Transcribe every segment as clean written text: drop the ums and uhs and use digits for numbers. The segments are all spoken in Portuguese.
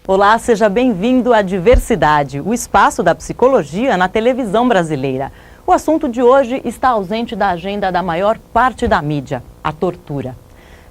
Olá, seja bem-vindo à Diversidade, o espaço da psicologia na televisão brasileira. O assunto de hoje está ausente da agenda da maior parte da mídia, a tortura.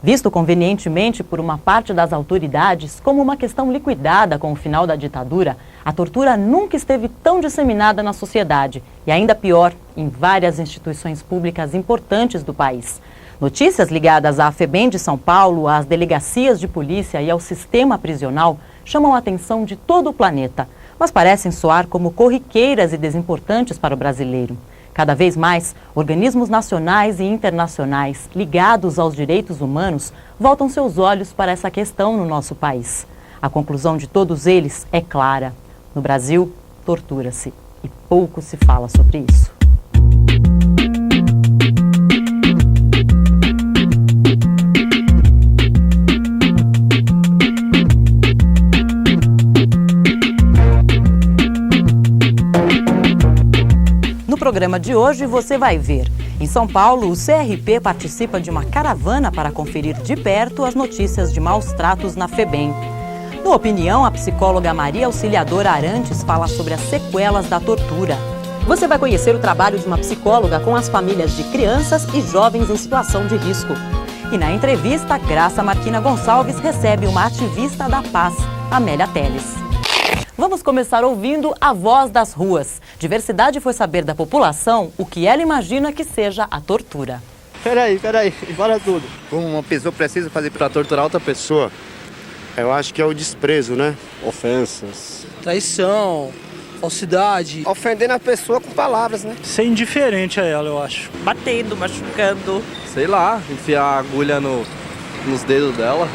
Visto convenientemente por uma parte das autoridades como uma questão liquidada com o final da ditadura, a tortura nunca esteve tão disseminada na sociedade e, ainda pior, em várias instituições públicas importantes do país. Notícias ligadas à FEBEM de São Paulo, às delegacias de polícia e ao sistema prisional chamam a atenção de todo o planeta, mas parecem soar como corriqueiras e desimportantes para o brasileiro. Cada vez mais, organismos nacionais e internacionais ligados aos direitos humanos voltam seus olhos para essa questão no nosso país. A conclusão de todos eles é clara. No Brasil, tortura-se e pouco se fala sobre isso. No programa de hoje você vai ver. Em São Paulo, o CRP participa de uma caravana para conferir de perto as notícias de maus tratos na FEBEM. No Opinião, a psicóloga Maria Auxiliadora Arantes fala sobre as sequelas da tortura. Você vai conhecer o trabalho de uma psicóloga com as famílias de crianças e jovens em situação de risco. E na entrevista, Graça Marquina Gonçalves recebe uma ativista da paz, Amélia Teles. Vamos começar ouvindo a voz das ruas. Diversidade foi saber da população o que ela imagina que seja a tortura. Peraí, bora tudo. Como uma pessoa precisa fazer para torturar outra pessoa? Eu acho que é o desprezo, né? Ofensas. Traição, falsidade. Ofendendo a pessoa com palavras, né? Ser indiferente a ela, eu acho. Batendo, machucando. Sei lá, enfiar a agulha nos dedos dela.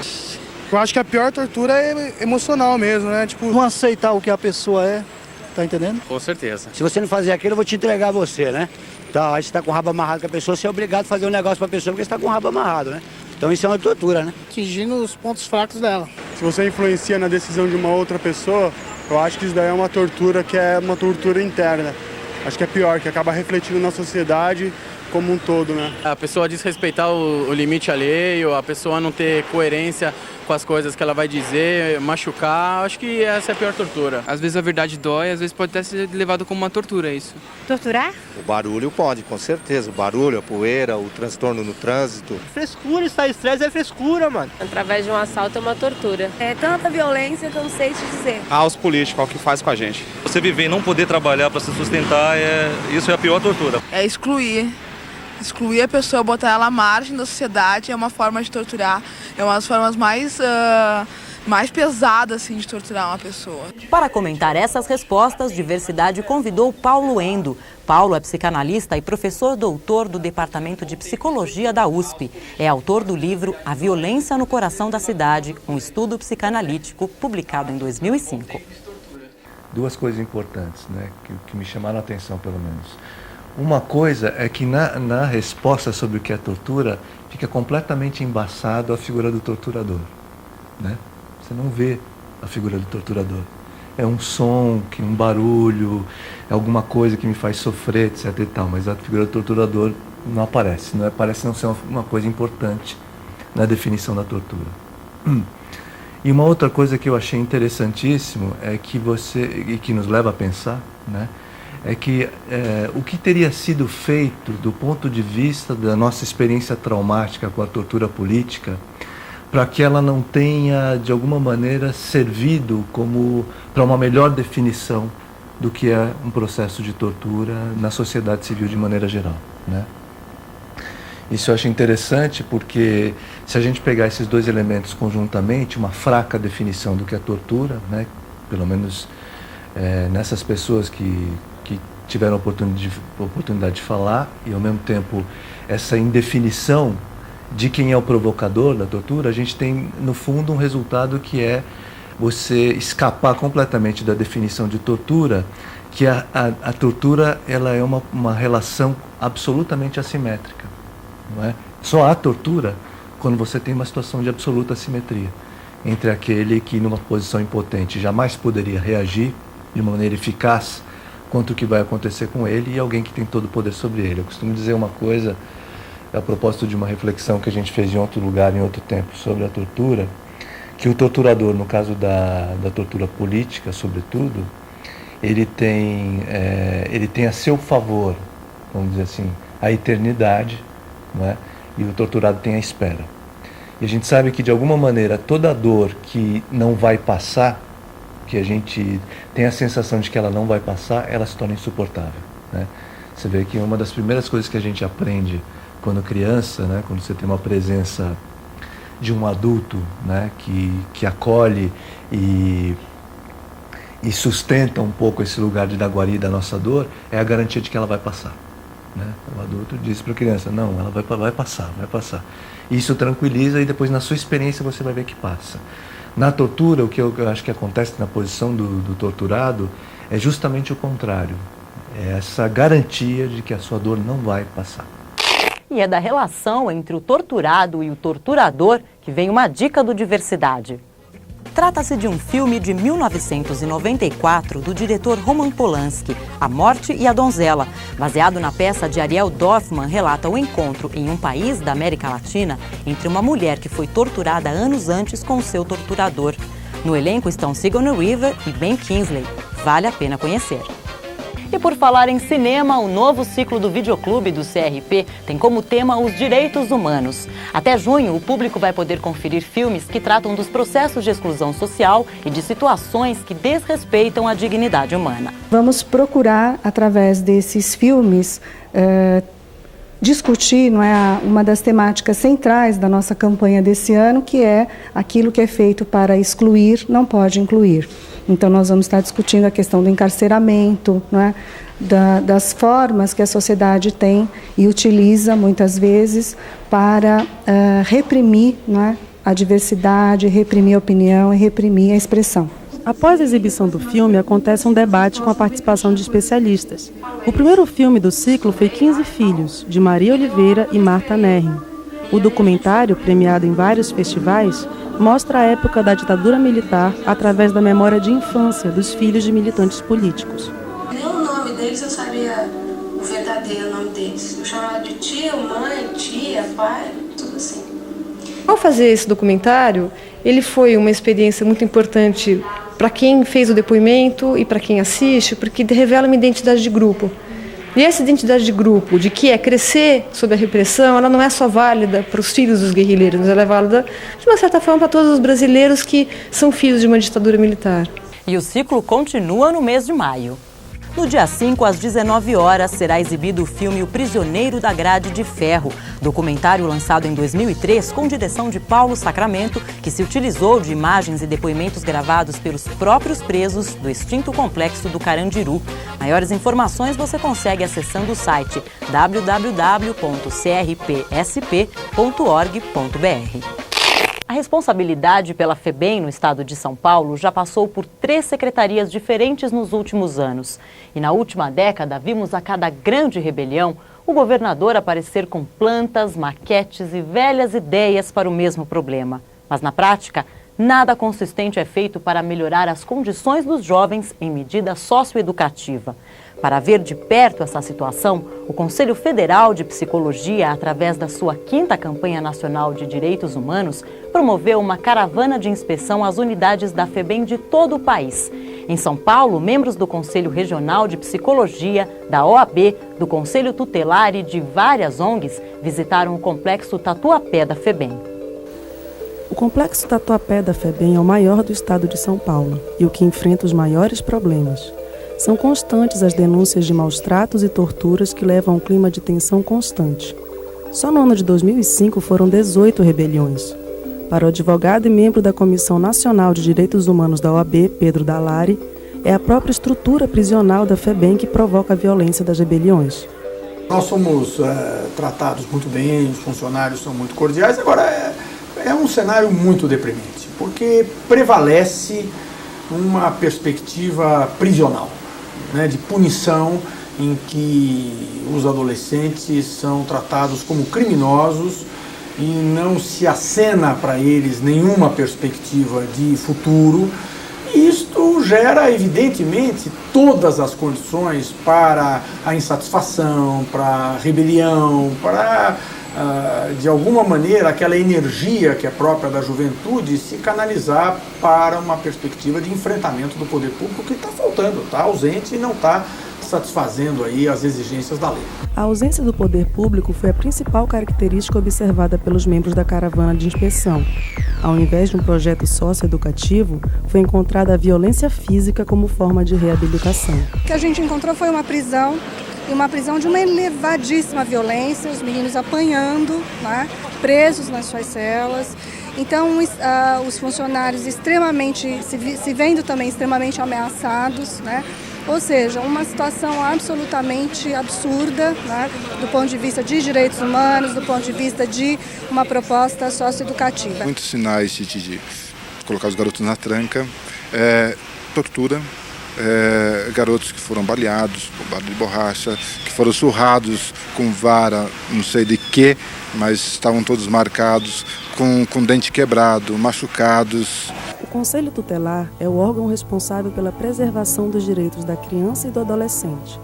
Eu acho que a pior tortura é emocional mesmo, né? Tipo, não aceitar o que a pessoa é, tá entendendo? Com certeza. Se você não fazer aquilo, eu vou te entregar a você, né? Então, aí você tá com o rabo amarrado com a pessoa, você é obrigado a fazer um negócio pra pessoa porque você tá com o rabo amarrado, né? Então isso é uma tortura, né? Atingindo os pontos fracos dela. se você influencia na decisão de uma outra pessoa, eu acho que isso daí é uma tortura que é uma tortura interna. Acho que é pior, que acaba refletindo na sociedade como um todo, né? A pessoa desrespeitar o limite alheio, a pessoa não ter coerência com as coisas que ela vai dizer, machucar, acho que essa é a pior tortura. Às vezes a verdade dói, às vezes pode até ser levado como uma tortura, isso. Torturar? O barulho pode, com certeza. O barulho, a poeira, o transtorno no trânsito. Frescura, estar estresse é frescura, mano. Através de um assalto é uma tortura. É tanta violência que eu não sei te dizer. Aos políticos, o que faz com a gente. Você viver e não poder trabalhar para se sustentar, isso é a pior tortura. É excluir. Excluir a pessoa, botar ela à margem da sociedade é uma forma de torturar. É uma das formas mais pesadas assim, de torturar uma pessoa. Para comentar essas respostas, Diversidade convidou Paulo Endo. Paulo é psicanalista e professor doutor do Departamento de Psicologia da USP. É autor do livro A Violência no Coração da Cidade, um estudo psicanalítico publicado em 2005. Duas coisas importantes, né, que me chamaram a atenção, pelo menos. Uma coisa é que na resposta sobre o que é tortura, fica completamente embaçado a figura do torturador, né? Você não vê a figura do torturador. É um som, um barulho, é alguma coisa que me faz sofrer, etc e tal, mas a figura do torturador não aparece, parece não ser uma coisa importante na definição da tortura. E uma outra coisa que eu achei interessantíssimo é que e que nos leva a pensar, né? É que o que teria sido feito do ponto de vista da nossa experiência traumática com a tortura política para que ela não tenha, de alguma maneira, servido como para uma melhor definição do que é um processo de tortura na sociedade civil de maneira geral, né? Isso eu acho interessante porque se a gente pegar esses dois elementos conjuntamente, uma fraca definição do que é tortura, né? Pelo menos nessas pessoas que tiveram a oportunidade de falar, e ao mesmo tempo essa indefinição de quem é o provocador da tortura, a gente tem no fundo um resultado que é você escapar completamente da definição de tortura, que a tortura ela é uma relação absolutamente assimétrica, não é? Só há tortura quando você tem uma situação de absoluta assimetria entre aquele que numa posição impotente jamais poderia reagir de maneira eficaz quanto o que vai acontecer com ele e alguém que tem todo o poder sobre ele. Eu costumo dizer uma coisa a propósito de uma reflexão que a gente fez em outro lugar, em outro tempo, sobre a tortura, que o torturador, no caso da tortura política, sobretudo, ele tem a seu favor, vamos dizer assim, a eternidade, né? E o torturado tem a espera. E a gente sabe que, de alguma maneira, toda dor que não vai passar, que a gente tem a sensação de que ela não vai passar, ela se torna insuportável, né? Você vê que uma das primeiras coisas que a gente aprende quando criança, né, quando você tem uma presença de um adulto, né, que acolhe e sustenta um pouco esse lugar de dar guarida à nossa dor, é a garantia de que ela vai passar, né? O adulto diz para a criança, não, ela vai passar. Isso tranquiliza e depois na sua experiência você vai ver que passa. Na tortura, o que eu acho que acontece na posição do torturado é justamente o contrário. É essa garantia de que a sua dor não vai passar. E é da relação entre o torturado e o torturador que vem uma dica do Diversidade. Trata-se de um filme de 1994 do diretor Roman Polanski, A Morte e a Donzela. Baseado na peça de Ariel Dorfman, relata o encontro em um país da América Latina entre uma mulher que foi torturada anos antes com o seu torturador. No elenco estão Sigourney Weaver e Ben Kingsley. Vale a pena conhecer. E por falar em cinema, o novo ciclo do Videoclube do CRP tem como tema os direitos humanos. Até junho, o público vai poder conferir filmes que tratam dos processos de exclusão social e de situações que desrespeitam a dignidade humana. Vamos procurar, através desses filmes, discutir, não é, uma das temáticas centrais da nossa campanha desse ano, que é aquilo que é feito para excluir, não pode incluir. Então, nós vamos estar discutindo a questão do encarceramento, não é? Das formas que a sociedade tem e utiliza, muitas vezes, para reprimir, não é? A diversidade, reprimir a opinião e reprimir a expressão. Após a exibição do filme, acontece um debate com a participação de especialistas. O primeiro filme do ciclo foi 15 Filhos, de Maria Oliveira e Marta Nerrin. O documentário, premiado em vários festivais, mostra a época da ditadura militar através da memória de infância dos filhos de militantes políticos. Nem o nome deles eu sabia o verdadeiro nome deles. Eu chamava de tia, mãe, tia, pai, tudo assim. Ao fazer esse documentário, ele foi uma experiência muito importante para quem fez o depoimento e para quem assiste, porque revela uma identidade de grupo. E essa identidade de grupo, de que é crescer sob a repressão, ela não é só válida para os filhos dos guerrilheiros, ela é válida, de uma certa forma, para todos os brasileiros que são filhos de uma ditadura militar. E o ciclo continua no mês de maio. No dia 5, às 19 horas, será exibido o filme O Prisioneiro da Grade de Ferro, documentário lançado em 2003 com direção de Paulo Sacramento, que se utilizou de imagens e depoimentos gravados pelos próprios presos do extinto complexo do Carandiru. Maiores informações você consegue acessando o site www.crpsp.org.br. A responsabilidade pela FEBEM no estado de São Paulo já passou por 3 secretarias diferentes nos últimos anos. E na última década, vimos a cada grande rebelião o governador aparecer com plantas, maquetes e velhas ideias para o mesmo problema. Mas na prática, nada consistente é feito para melhorar as condições dos jovens em medida socioeducativa. Para ver de perto essa situação, o Conselho Federal de Psicologia, através da sua 5ª Campanha Nacional de Direitos Humanos, promoveu uma caravana de inspeção às unidades da FEBEM de todo o país. Em São Paulo, membros do Conselho Regional de Psicologia, da OAB, do Conselho Tutelar e de várias ONGs visitaram o Complexo Tatuapé da FEBEM. O Complexo Tatuapé da FEBEM é o maior do estado de São Paulo e o que enfrenta os maiores problemas. São constantes as denúncias de maus-tratos e torturas que levam a um clima de tensão constante. Só no ano de 2005 foram 18 rebeliões. Para o advogado e membro da Comissão Nacional de Direitos Humanos da OAB, Pedro Dallari, é a própria estrutura prisional da FEBEM que provoca a violência das rebeliões. Nós somos tratados muito bem, os funcionários são muito cordiais, agora é um cenário muito deprimente, porque prevalece uma perspectiva prisional, né, de punição, em que os adolescentes são tratados como criminosos e não se acena para eles nenhuma perspectiva de futuro. E isto gera, evidentemente, todas as condições para a insatisfação, para a rebelião, para de alguma maneira, aquela energia que é própria da juventude se canalizar para uma perspectiva de enfrentamento do poder público que está faltando, está ausente e não está satisfazendo aí as exigências da lei. A ausência do poder público foi a principal característica observada pelos membros da caravana de inspeção. Ao invés de um projeto socioeducativo, foi encontrada a violência física como forma de reabilitação. O que a gente encontrou foi uma prisão, e uma prisão de uma elevadíssima violência, os meninos apanhando, né, presos nas suas celas. Então, os funcionários extremamente, se vendo também extremamente ameaçados, né? Ou seja, uma situação absolutamente absurda, né, do ponto de vista de direitos humanos, do ponto de vista de uma proposta socioeducativa. Muitos sinais de colocar os garotos na tranca, tortura, garotos que foram baleados, bombados de borracha, que foram surrados com vara, não sei de quê, mas estavam todos marcados, com dente quebrado, machucados. O Conselho Tutelar é o órgão responsável pela preservação dos direitos da criança e do adolescente.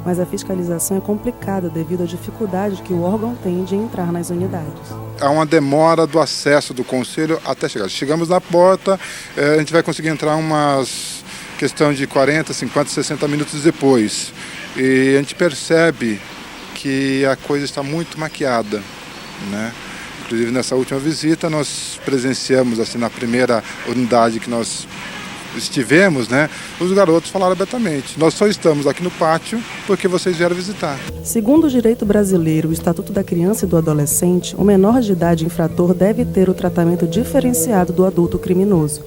Mas a fiscalização é complicada devido à dificuldade que o órgão tem de entrar nas unidades. Há uma demora do acesso do Conselho até chegar. Chegamos na porta, a gente vai conseguir entrar umas questão de 40, 50, 60 minutos depois. E a gente percebe que a coisa está muito maquiada, né? Inclusive, nessa última visita, nós presenciamos, assim, na primeira unidade que nós estivemos, né, os garotos falaram abertamente: nós só estamos aqui no pátio porque vocês vieram visitar. Segundo o direito brasileiro, o Estatuto da Criança e do Adolescente, o menor de idade infrator deve ter o tratamento diferenciado do adulto criminoso.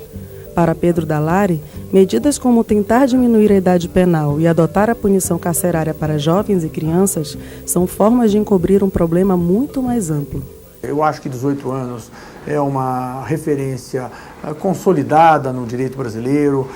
Para Pedro Dallari, medidas como tentar diminuir a idade penal e adotar a punição carcerária para jovens e crianças são formas de encobrir um problema muito mais amplo. Eu acho que 18 anos é uma referência consolidada no direito brasileiro,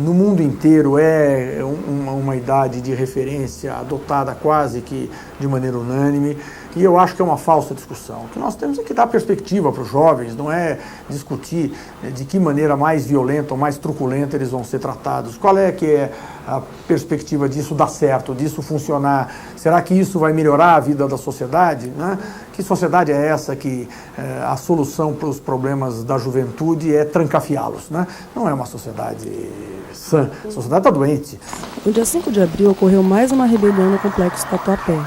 no mundo inteiro é uma idade de referência adotada quase que de maneira unânime, e eu acho que é uma falsa discussão. O que nós temos é que dar perspectiva para os jovens, não é discutir de que maneira mais violenta ou mais truculenta eles vão ser tratados. Qual é que é a perspectiva disso dar certo, disso funcionar? Será que isso vai melhorar a vida da sociedade, né? Que sociedade é essa que a solução para os problemas da juventude é trancafiá-los, né? Não é uma sociedade sã, a sociedade está doente. No dia 5 de abril ocorreu mais uma rebelião no Complexo Tatuapé.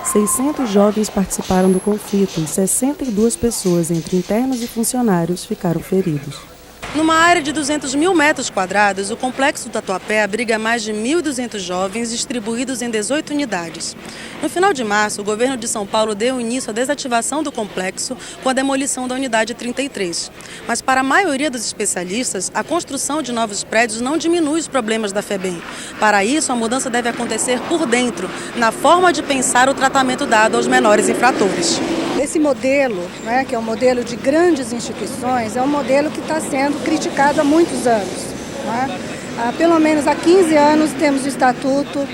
600 jovens participaram do conflito e 62 pessoas, entre internos e funcionários, ficaram feridos. Numa área de 200 mil metros quadrados, o Complexo do Tatuapé abriga mais de 1.200 jovens distribuídos em 18 unidades. No final de março, o governo de São Paulo deu início à desativação do complexo com a demolição da unidade 33. Mas para a maioria dos especialistas, a construção de novos prédios não diminui os problemas da FEBEM. Para isso, a mudança deve acontecer por dentro, na forma de pensar o tratamento dado aos menores infratores. Esse modelo, né, que é um modelo de grandes instituições, é um modelo que está sendo criticado há muitos anos. Né? Pelo menos há 15 anos temos o Estatuto,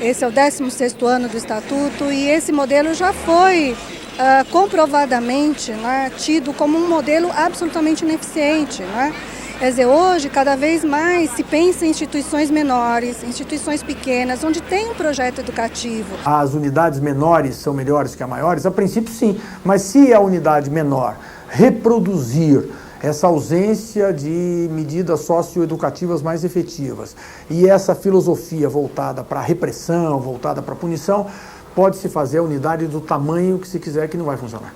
esse é o 16º ano do Estatuto, e esse modelo já foi comprovadamente, né, tido como um modelo absolutamente ineficiente. Né? Quer dizer, hoje, cada vez mais se pensa em instituições menores, instituições pequenas, onde tem um projeto educativo. As unidades menores são melhores que as maiores? A princípio, sim. Mas se a unidade menor reproduzir essa ausência de medidas socioeducativas mais efetivas e essa filosofia voltada para a repressão, voltada para a punição, pode-se fazer a unidade do tamanho que se quiser, que não vai funcionar.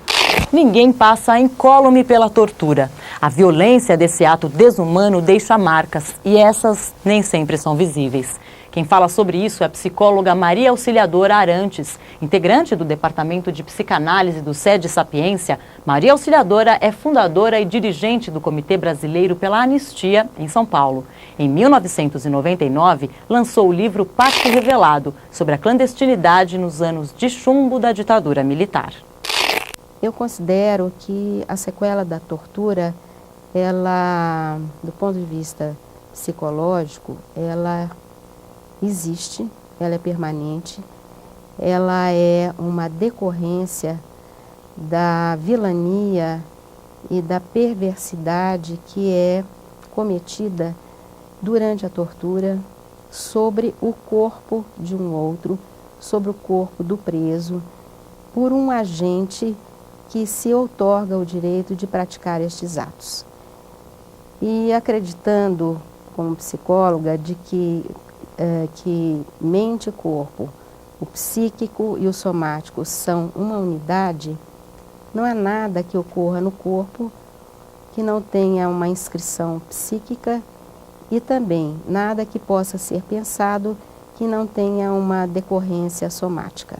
Ninguém passa incólume pela tortura. A violência desse ato desumano deixa marcas e essas nem sempre são visíveis. Quem fala sobre isso é a psicóloga Maria Auxiliadora Arantes, integrante do Departamento de Psicanálise do SEDE Sapiência. Maria Auxiliadora é fundadora e dirigente do Comitê Brasileiro pela Anistia, em São Paulo. Em 1999, lançou o livro Pacto Revelado, sobre a clandestinidade nos anos de chumbo da ditadura militar. Eu considero que a sequela da tortura, ela, do ponto de vista psicológico, ela existe, ela é permanente, ela é uma decorrência da vilania e da perversidade que é cometida durante a tortura sobre o corpo de um outro, sobre o corpo do preso, por um agente que se outorga o direito de praticar estes atos. E acreditando, como psicóloga, de que mente e corpo, o psíquico e o somático são uma unidade, não há nada que ocorra no corpo que não tenha uma inscrição psíquica e também nada que possa ser pensado que não tenha uma decorrência somática.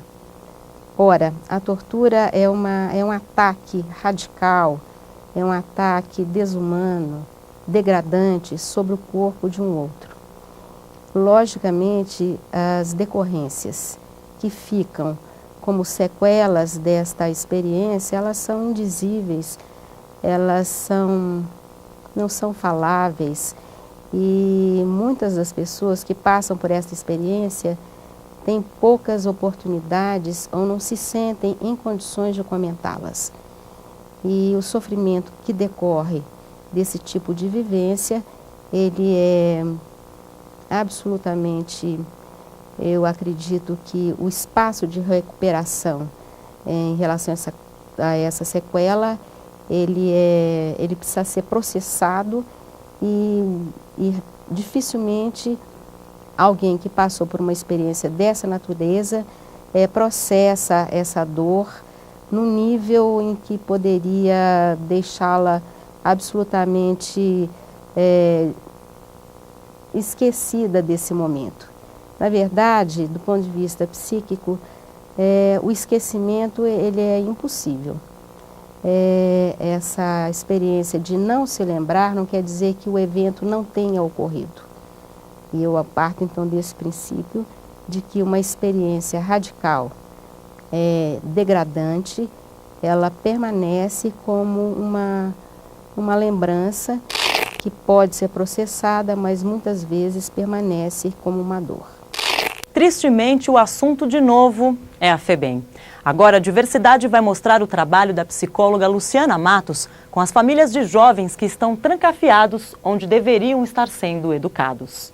Ora, a tortura é um ataque radical, é um ataque desumano, degradante sobre o corpo de um outro. Logicamente, as decorrências que ficam como sequelas desta experiência, elas são indizíveis, elas não são faláveis e muitas das pessoas que passam por esta experiência têm poucas oportunidades ou não se sentem em condições de comentá-las. E o sofrimento que decorre desse tipo de vivência, ele é absolutamente, eu acredito que o espaço de recuperação em relação a essa sequela, ele precisa ser processado e dificilmente alguém que passou por uma experiência dessa natureza processa essa dor no nível em que poderia deixá-la absolutamente esquecida desse momento. Na verdade, do ponto de vista psíquico, o esquecimento ele é impossível. Essa experiência de não se lembrar não quer dizer que o evento não tenha ocorrido. E eu parto então desse princípio de que uma experiência radical, degradante, ela permanece como uma lembrança que pode ser processada, mas muitas vezes permanece como uma dor. Tristemente, o assunto de novo é a FEBEM. Agora, a Diversidade vai mostrar o trabalho da psicóloga Luciana Matos com as famílias de jovens que estão trancafiados onde deveriam estar sendo educados.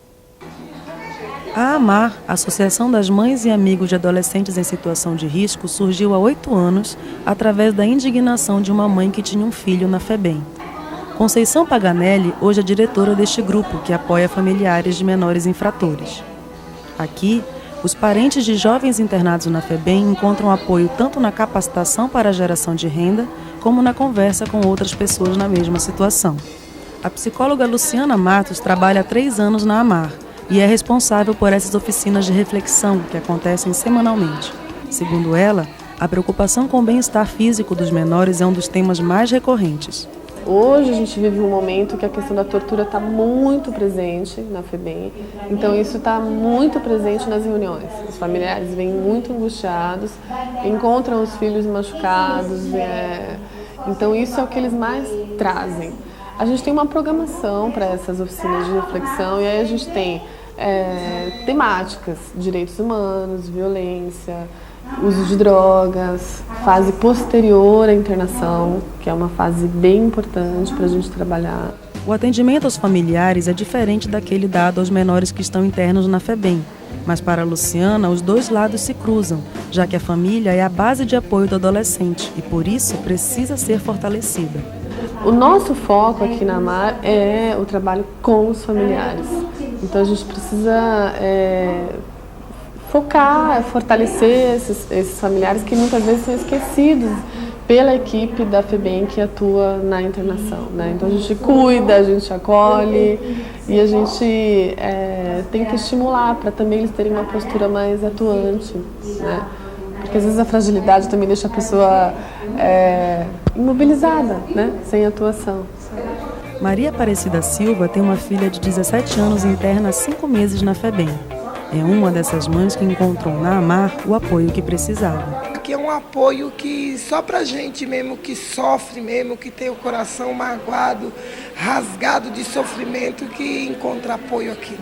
A AMAR, Associação das Mães e Amigos de Adolescentes em Situação de Risco, surgiu há 8 anos através da indignação de uma mãe que tinha um filho na FEBEM. Conceição Paganelli hoje é diretora deste grupo que apoia familiares de menores infratores. Aqui, os parentes de jovens internados na FEBEM encontram apoio tanto na capacitação para a geração de renda, como na conversa com outras pessoas na mesma situação. A psicóloga Luciana Matos trabalha há 3 anos na AMAR e é responsável por essas oficinas de reflexão que acontecem semanalmente. Segundo ela, a preocupação com o bem-estar físico dos menores é um dos temas mais recorrentes. Hoje a gente vive um momento que a questão da tortura está muito presente na FEBEM, então isso está muito presente nas reuniões. Os familiares vêm muito angustiados, encontram os filhos machucados, então isso é o que eles mais trazem. A gente tem uma programação para essas oficinas de reflexão e aí a gente tem temáticas, direitos humanos, violência, uso de drogas, fase posterior à internação, que é uma fase bem importante para a gente trabalhar. O atendimento aos familiares é diferente daquele dado aos menores que estão internos na FEBEM, mas para a Luciana os dois lados se cruzam, já que a família é a base de apoio do adolescente e por isso precisa ser fortalecida. O nosso foco aqui na AMAR é o trabalho com os familiares, então a gente precisa focar, fortalecer esses familiares que muitas vezes são esquecidos pela equipe da FEBEM que atua na internação, né? Então a gente cuida, a gente acolhe e a gente tenta estimular para também eles terem uma postura mais atuante, né? Porque às vezes a fragilidade também deixa a pessoa imobilizada, né? Sem atuação. Maria Aparecida Silva tem uma filha de 17 anos interna há 5 meses na FEBEM. É uma dessas mães que encontrou na AMAR o apoio que precisava. Aqui é um apoio que só pra gente mesmo, que sofre mesmo, que tem o coração magoado, rasgado de sofrimento, que encontra apoio aqui.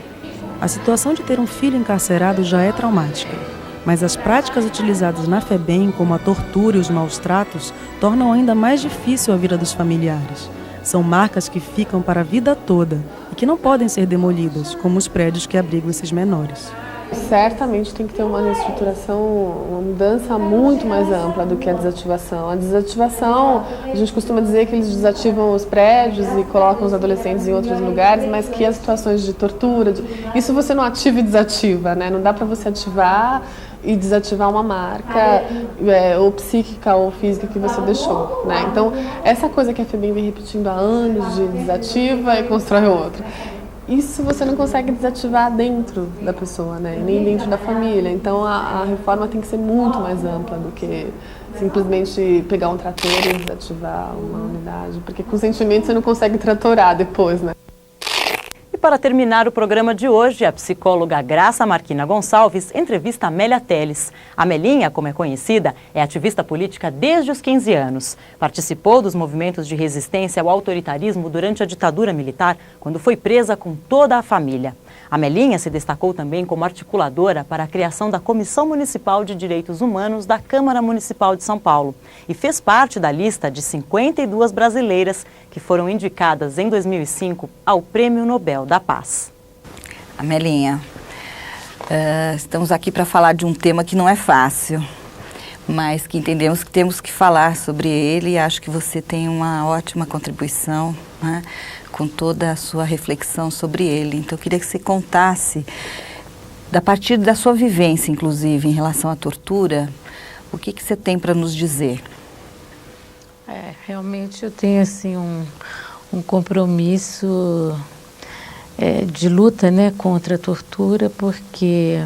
A situação de ter um filho encarcerado já é traumática, mas as práticas utilizadas na FEBEM, como a tortura e os maus-tratos, tornam ainda mais difícil a vida dos familiares. São marcas que ficam para a vida toda e que não podem ser demolidas, como os prédios que abrigam esses menores. Certamente tem que ter uma reestruturação, uma mudança muito mais ampla do que a desativação. A desativação, a gente costuma dizer que eles desativam os prédios e colocam os adolescentes em outros lugares, mas que as situações de tortura, isso você não ativa e desativa, né? Não dá para você ativar e desativar uma marca, ou psíquica ou física que você deixou, né? Então, essa coisa que a FEBEM vem repetindo há anos de desativa e constrói outra. Isso você não consegue desativar dentro da pessoa, né? Nem dentro da família. Então a reforma tem que ser muito mais ampla do que simplesmente pegar um trator e desativar uma unidade. Porque com sentimento você não consegue tratorar depois, né? E para terminar o programa de hoje, a psicóloga Graça Marquina Gonçalves entrevista Amélia Teles. Amelinha, como é conhecida, é ativista política desde os 15 anos. Participou dos movimentos de resistência ao autoritarismo durante a ditadura militar, quando foi presa com toda a família. Amelinha se destacou também como articuladora para a criação da Comissão Municipal de Direitos Humanos da Câmara Municipal de São Paulo e fez parte da lista de 52 brasileiras que foram indicadas em 2005 ao Prêmio Nobel da Paz. Amelinha, estamos aqui para falar de um tema que não é fácil, mas que entendemos que temos que falar sobre ele e acho que você tem uma ótima contribuição, né, com toda a sua reflexão sobre ele. Então eu queria que você contasse, a partir da sua vivência, inclusive, em relação à tortura, o que você tem para nos dizer? Realmente eu tenho assim um compromisso de luta, né, contra a tortura, porque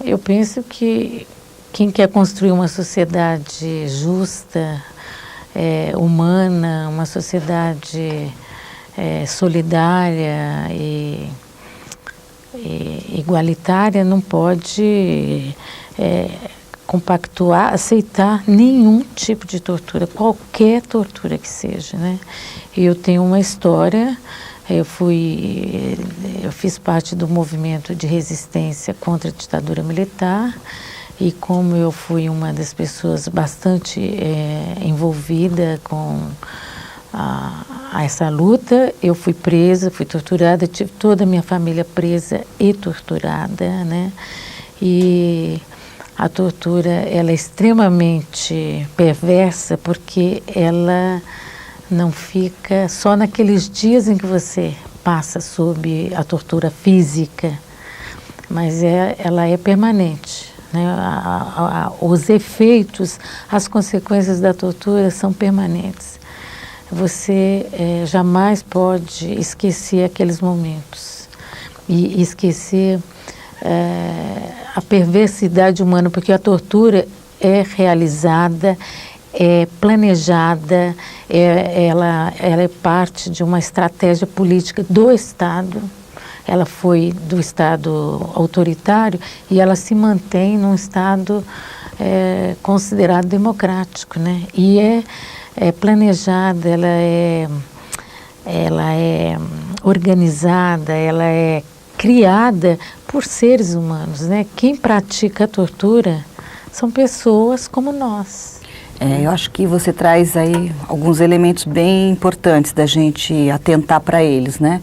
eu penso que quem quer construir uma sociedade justa, humana, uma sociedade solidária e igualitária não pode compactuar, aceitar nenhum tipo de tortura, qualquer tortura que seja, né? Eu tenho uma história, eu fiz parte do movimento de resistência contra a ditadura militar e como eu fui uma das pessoas bastante envolvida com essa luta, eu fui presa, fui torturada, tive toda a minha família presa e torturada, né? E a tortura, ela é extremamente perversa porque ela não fica só naqueles dias em que você passa sob a tortura física, mas ela é permanente, né? Os efeitos, as consequências da tortura são permanentes. Você jamais pode esquecer aqueles momentos e esquecer a perversidade humana, porque a tortura é realizada, é planejada, ela é parte de uma estratégia política do Estado. Ela foi do Estado autoritário e ela se mantém num Estado considerado democrático, né? E é planejada, ela é organizada, ela é criada por seres humanos, né? Quem pratica a tortura são pessoas como nós. Eu acho que você traz aí alguns elementos bem importantes da gente atentar para eles, né?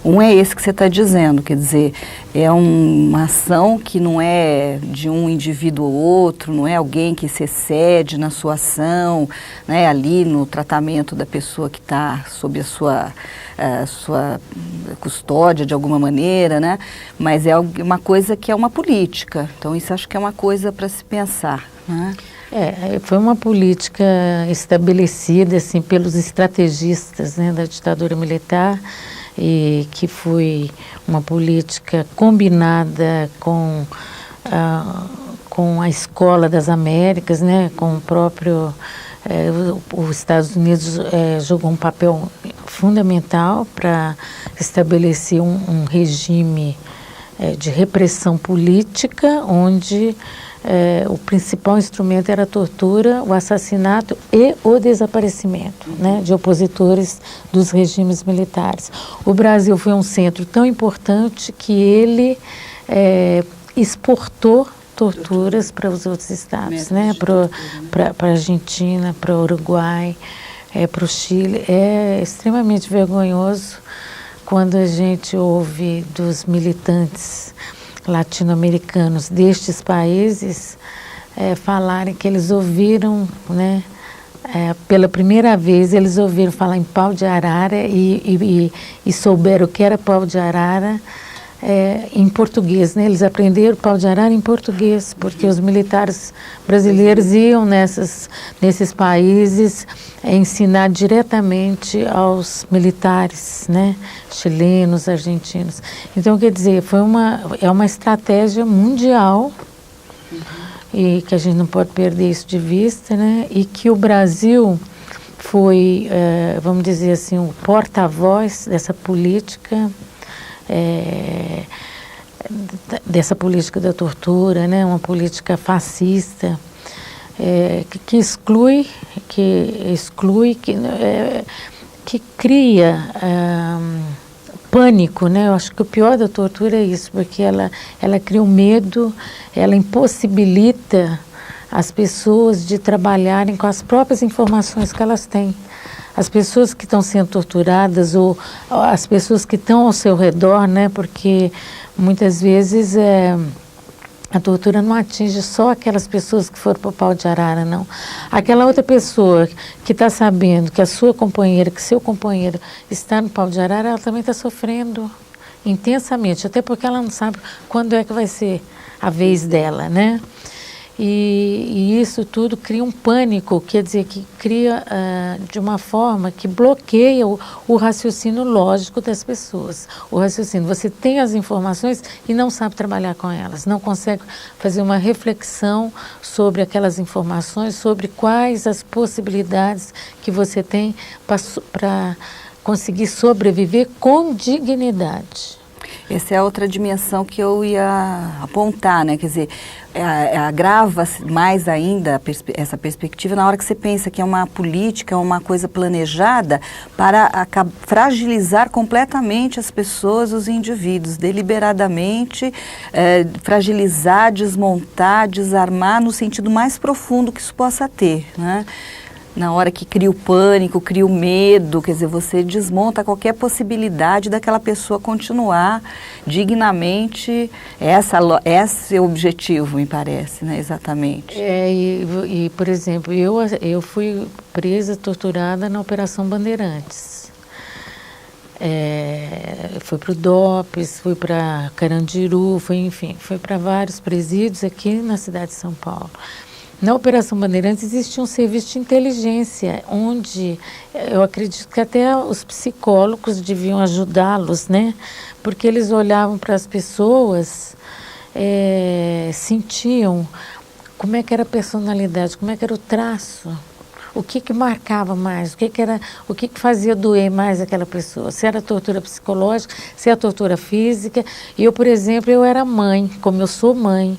Um é esse que você está dizendo, quer dizer, é uma ação que não é de um indivíduo ou outro, não é alguém que se excede na sua ação, né, ali no tratamento da pessoa que está sob a sua custódia de alguma maneira, né? Mas é uma coisa que é uma política, então isso acho que é uma coisa para se pensar, né? Foi uma política estabelecida assim, pelos estrategistas, né, da ditadura militar, e que foi uma política combinada com a Escola das Américas, né, com o próprio... os Estados Unidos jogou um papel fundamental para estabelecer um regime de repressão política, onde o principal instrumento era a tortura, o assassinato e o desaparecimento, né, de opositores dos regimes militares. O Brasil foi um centro tão importante que ele exportou torturas para os outros estados, né, para a Argentina, para o Uruguai, para o Chile. É extremamente vergonhoso quando a gente ouve dos militantes latino-americanos destes países falarem que eles ouviram, né, pela primeira vez eles ouviram falar em pau de arara e souberam o que era pau de arara em português, né? Eles aprenderam pau de arara em português, porque os militares brasileiros iam nesses países ensinar diretamente aos militares, né? Chilenos, argentinos. Então, quer dizer, é uma estratégia mundial e que a gente não pode perder isso de vista, né? E que o Brasil foi, vamos dizer assim, o porta-voz dessa política, da tortura, né? Uma política fascista, que exclui, que cria pânico, né? Eu acho que o pior da tortura é isso, porque ela cria um medo, ela impossibilita as pessoas de trabalharem com as próprias informações que elas têm. As pessoas que estão sendo torturadas ou as pessoas que estão ao seu redor, né? Porque muitas vezes a tortura não atinge só aquelas pessoas que foram para o pau de arara, não. Aquela outra pessoa que está sabendo que a sua companheira, que seu companheiro está no pau de arara, ela também está sofrendo intensamente, até porque ela não sabe quando é que vai ser a vez dela, né? E isso tudo cria um pânico, quer dizer, que cria de uma forma que bloqueia o raciocínio lógico das pessoas. O raciocínio, você tem as informações e não sabe trabalhar com elas, não consegue fazer uma reflexão sobre aquelas informações, sobre quais as possibilidades que você tem para conseguir sobreviver com dignidade. Essa é a outra dimensão que eu ia apontar, né? Quer dizer, agrava mais ainda essa perspectiva na hora que você pensa que é uma política, uma coisa planejada para fragilizar completamente as pessoas, os indivíduos, deliberadamente fragilizar, desmontar, desarmar no sentido mais profundo que isso possa ter, né? Na hora que cria o pânico, cria o medo, quer dizer, você desmonta qualquer possibilidade daquela pessoa continuar dignamente. Esse é o objetivo, me parece, né? Exatamente. Por exemplo, eu fui presa, torturada na Operação Bandeirantes. Fui para o DOPS, fui para Carandiru, fui para vários presídios aqui na cidade de São Paulo. Na Operação Bandeirantes existia um serviço de inteligência, onde eu acredito que até os psicólogos deviam ajudá-los, né? Porque eles olhavam para as pessoas, sentiam como é que era a personalidade, como é que era o traço, o que marcava mais, o que fazia doer mais aquela pessoa, se era tortura psicológica, se era tortura física. E eu, por exemplo, eu era mãe, como eu sou mãe.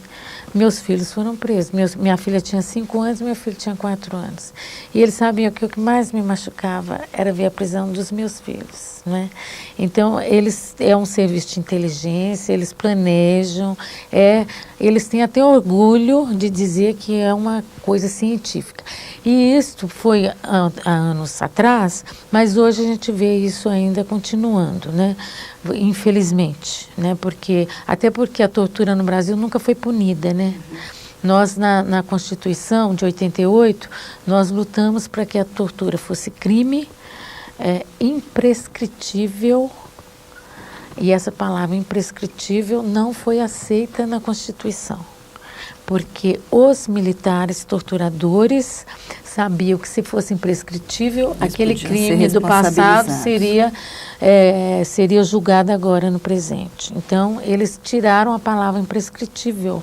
Meus filhos foram presos. Minha filha tinha 5 anos, meu filho tinha 4 anos. E eles sabiam que o que mais me machucava era ver a prisão dos meus filhos, né? Então, é um serviço de inteligência, eles planejam, eles têm até orgulho de dizer que é uma coisa científica. E isso foi há anos atrás, mas hoje a gente vê isso ainda continuando, né? Infelizmente, né? Até porque a tortura no Brasil nunca foi punida, né? Nós, na Constituição de 88, nós lutamos para que a tortura fosse crime imprescritível, e essa palavra imprescritível não foi aceita na Constituição, porque os militares torturadores sabiam que se fosse imprescritível, aquele crime do passado seria julgado agora no presente. Então, eles tiraram a palavra imprescritível,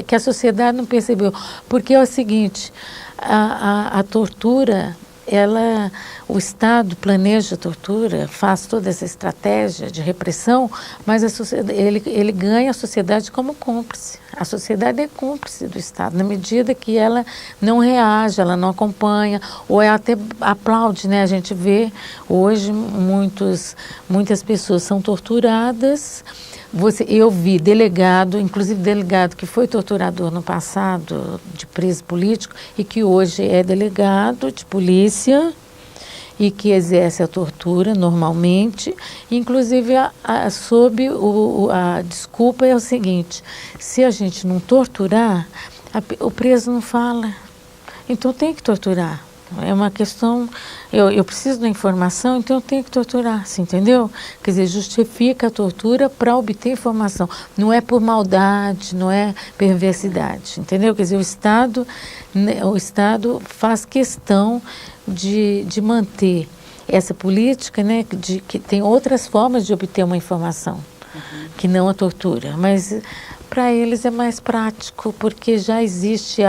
que a sociedade não percebeu. Porque é o seguinte, a tortura, o Estado planeja a tortura, faz toda essa estratégia de repressão, mas ele ganha a sociedade como cúmplice. A sociedade é cúmplice do Estado, na medida que ela não reage, ela não acompanha, ou até aplaude, né? A gente vê hoje muitas pessoas são torturadas. Eu vi delegado, inclusive delegado que foi torturador no passado, de preso político, e que hoje é delegado de polícia, e que exerce a tortura normalmente, inclusive sob a desculpa é o seguinte: se a gente não torturar, o preso não fala, então tem que torturar. É uma questão, eu preciso da informação, então eu tenho que torturar, você entendeu? Quer dizer, justifica a tortura para obter informação. Não é por maldade, não é perversidade, entendeu? Quer dizer, o Estado faz questão de manter essa política, né, que tem outras formas de obter uma informação, que não a tortura. Mas para eles é mais prático, porque já existe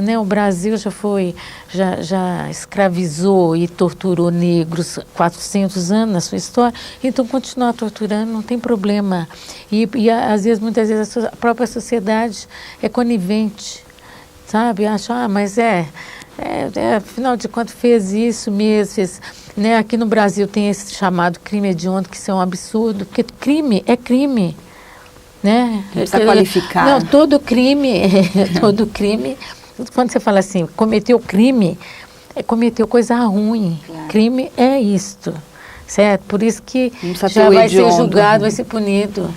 né, o Brasil já escravizou e torturou negros 400 anos na sua história, então continuar torturando não tem problema. E às vezes, muitas vezes, a própria sociedade é conivente, sabe? Acha, mas afinal de contas fez isso mesmo, né? Aqui no Brasil tem esse chamado crime hediondo, que isso é um absurdo, porque crime é crime. Né? Não precisa qualificar. Não, todo crime, quando você fala assim, cometeu crime, cometeu coisa ruim. Claro. Crime é isto, certo? Por isso que já vai ser julgado, vai ser punido.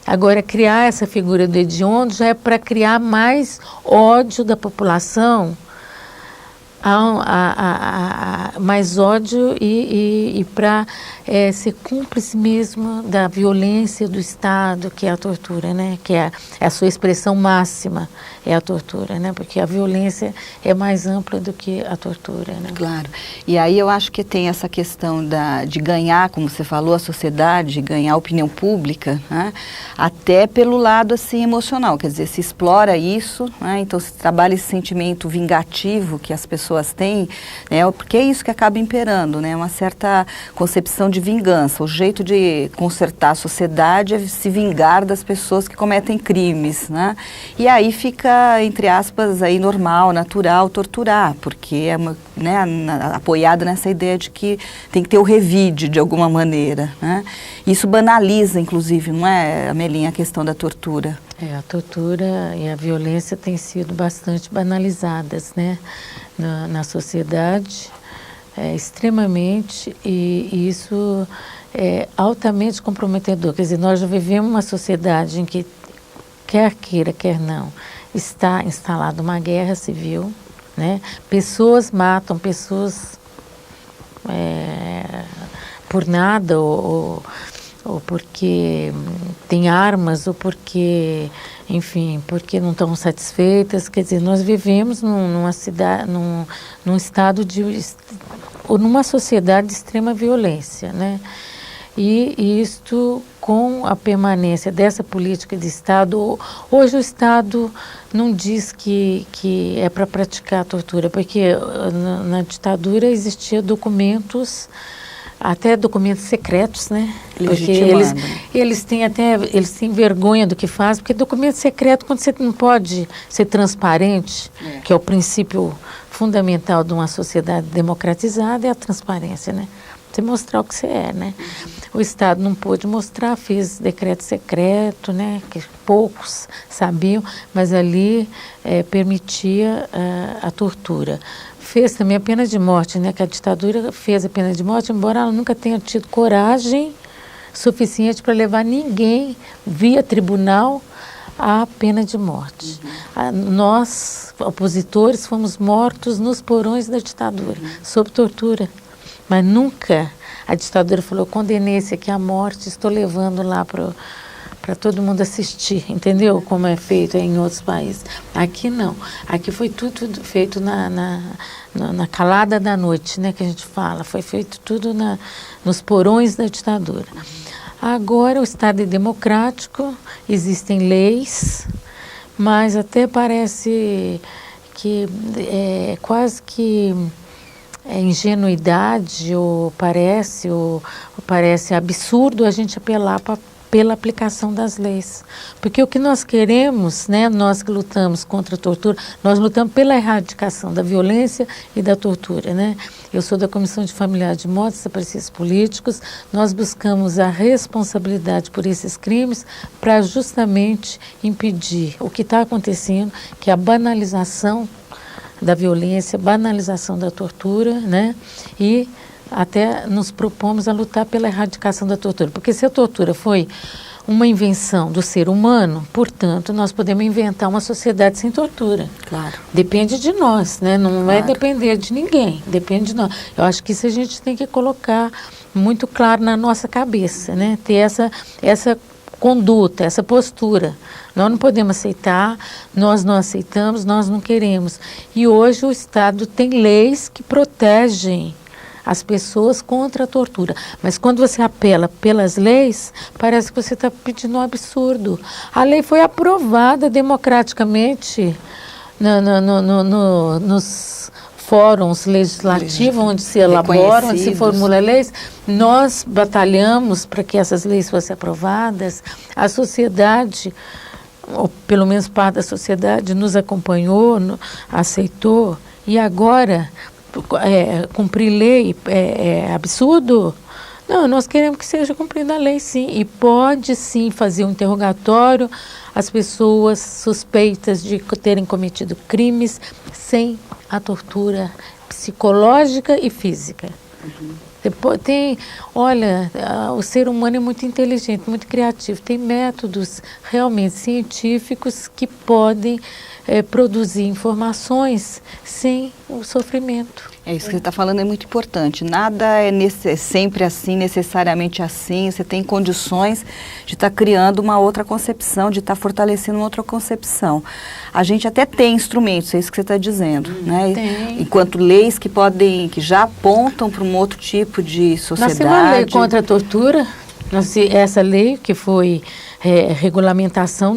Agora, criar essa figura do hediondo já é para criar mais ódio da população, mais ódio e para ser cúmplice mesmo da violência do Estado, que é a tortura, né? Que é a sua expressão máxima, é a tortura, né? Porque a violência é mais ampla do que a tortura, né? Claro. E aí eu acho que tem essa questão de ganhar, como você falou, a sociedade, ganhar a opinião pública, né? Até pelo lado assim emocional, quer dizer, se explora isso, né? Então se trabalha esse sentimento vingativo que as pessoas têm, né? Porque é isso que acaba imperando, né? Uma certa concepção de vingança. O jeito de consertar a sociedade é se vingar das pessoas que cometem crimes, né? E aí fica, entre aspas, aí normal, natural, torturar, porque é apoiado nessa ideia de que tem que ter o revide de alguma maneira, né? Isso banaliza, inclusive, não é, Amelinha, a questão da tortura? A tortura e a violência têm sido bastante banalizadas, né, na sociedade, extremamente, e isso é altamente comprometedor. Quer dizer, nós já vivemos uma sociedade em que, quer queira, quer não, está instalada uma guerra civil, né? Pessoas matam pessoas por nada, ou porque tem armas, ou porque, enfim, porque não estão satisfeitas. Quer dizer, nós vivemos num estado ou numa sociedade de extrema violência, né? E isto, com a permanência dessa política de Estado, hoje o Estado não diz que é para praticar a tortura, porque na ditadura existiam documentos, até documentos secretos, né? Porque eles têm vergonha do que fazem, porque documento secreto, quando você não pode ser transparente, que é o princípio fundamental de uma sociedade democratizada, é a transparência, né? Você mostrar o que você é, né? O Estado não pôde mostrar, fez decreto secreto, né? Que poucos sabiam, mas ali permitia a tortura. Fez também a pena de morte, né? Que a ditadura fez a pena de morte, embora ela nunca tenha tido coragem suficiente para levar ninguém via tribunal à pena de morte. Nós, opositores, fomos mortos nos porões da ditadura, sob tortura. Mas nunca a ditadura falou, condenei esse aqui à morte, estou levando lá para todo mundo assistir, entendeu? Como é feito em outros países. Aqui não. Aqui foi tudo feito na calada da noite, né, que a gente fala. Foi feito tudo nos porões da ditadura. Agora o Estado é democrático, existem leis, mas até parece que é quase que ingenuidade, ou parece absurdo a gente apelar pela aplicação das leis. Porque o que nós queremos, né, nós que lutamos contra a tortura, nós lutamos pela erradicação da violência e da tortura, né? Eu sou da Comissão de Familiares de Mortos e Desaparecidos Políticos, nós buscamos a responsabilidade por esses crimes para justamente impedir o que está acontecendo, que é a banalização da violência, banalização da tortura, né? E até nos propomos a lutar pela erradicação da tortura, porque se a tortura foi uma invenção do ser humano, portanto, nós podemos inventar uma sociedade sem tortura. Claro. Depende de nós, né? Não vai depender de ninguém, depende de nós. Eu acho que isso a gente tem que colocar muito claro na nossa cabeça, né? Ter essa conduta, essa postura. Nós não podemos aceitar, nós não aceitamos, nós não queremos. E hoje o Estado tem leis que protegem as pessoas contra a tortura. Mas quando você apela pelas leis, parece que você está pedindo um absurdo. A lei foi aprovada democraticamente nos fóruns legislativos, onde se elaboram, onde se formula leis. Nós batalhamos para que essas leis fossem aprovadas. A sociedade, ou pelo menos parte da sociedade, nos acompanhou, aceitou. E agora, cumprir lei é absurdo? Não, nós queremos que seja cumprida a lei, sim. E pode, sim, fazer um interrogatório às pessoas suspeitas de terem cometido crimes sem a tortura psicológica e física. Depois olha, o ser humano é muito inteligente, muito criativo. Tem métodos realmente científicos que podem produzir informações sem o sofrimento. É isso que você está falando, é muito importante. Nada é sempre assim, necessariamente assim. Você tem condições de estar criando uma outra concepção, de estar fortalecendo uma outra concepção. A gente até tem instrumentos, é isso que você está dizendo, né? Tem. Enquanto leis que já apontam para um outro tipo de sociedade. Nós temos uma lei contra a tortura, essa lei que foi regulamentação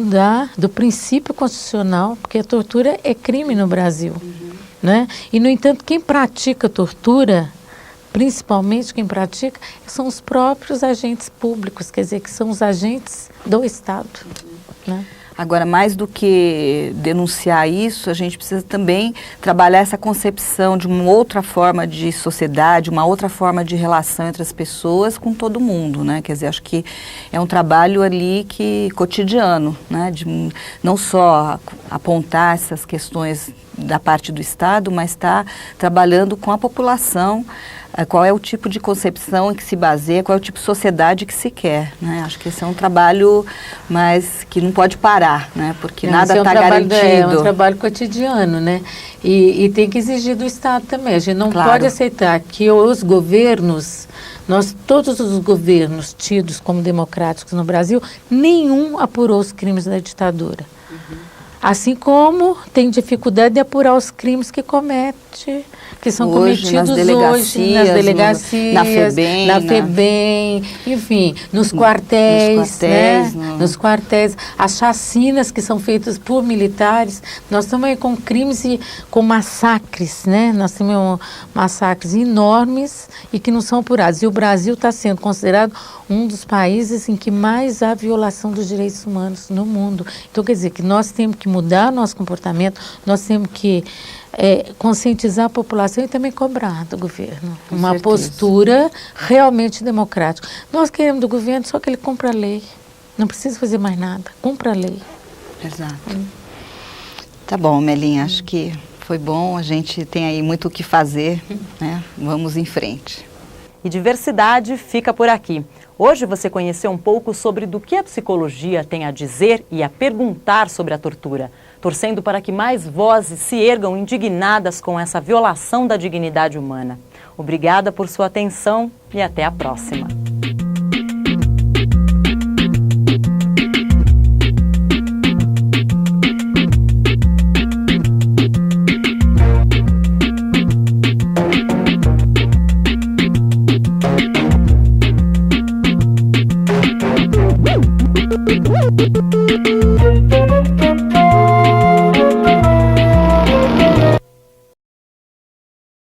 do princípio constitucional, porque a tortura é crime no Brasil. Né? E, no entanto, quem pratica tortura, principalmente quem pratica, são os próprios agentes públicos, quer dizer, que são os agentes do Estado. Né? Agora, mais do que denunciar isso, a gente precisa também trabalhar essa concepção de uma outra forma de sociedade, uma outra forma de relação entre as pessoas com todo mundo, né? Quer dizer, acho que é um trabalho ali cotidiano, né? De não só apontar essas questões da parte do Estado, mas está trabalhando com a população, qual é o tipo de concepção em que se baseia, qual é o tipo de sociedade que se quer, né? Acho que esse é um trabalho, mas que não pode parar, né? Porque nada está garantido. É um trabalho cotidiano, né? E tem que exigir do Estado também. A gente não pode aceitar que os governos, todos os governos tidos como democráticos no Brasil, nenhum apurou os crimes da ditadura. Assim como tem dificuldade de apurar os crimes que são cometidos hoje nas delegacias, na FEBEM, enfim, nos quartéis, nos quartéis, as chacinas que são feitas por militares. Nós estamos aí com crimes e com massacres, né? Nós temos massacres enormes e que não são apurados. E o Brasil está sendo considerado um dos países em que mais há violação dos direitos humanos no mundo. Então, quer dizer que nós temos que mudar nosso comportamento, nós temos que conscientizar a população e também cobrar do governo uma postura realmente democrática. Nós queremos do governo só que ele cumpra a lei, não precisa fazer mais nada, cumpra a lei. Exato. Tá bom, Melinha, acho que foi bom, a gente tem aí muito o que fazer, né? Vamos em frente. E Diversidade fica por aqui. Hoje você conheceu um pouco sobre do que a psicologia tem a dizer e a perguntar sobre a tortura, torcendo para que mais vozes se ergam indignadas com essa violação da dignidade humana. Obrigada por sua atenção e até a próxima. Woo!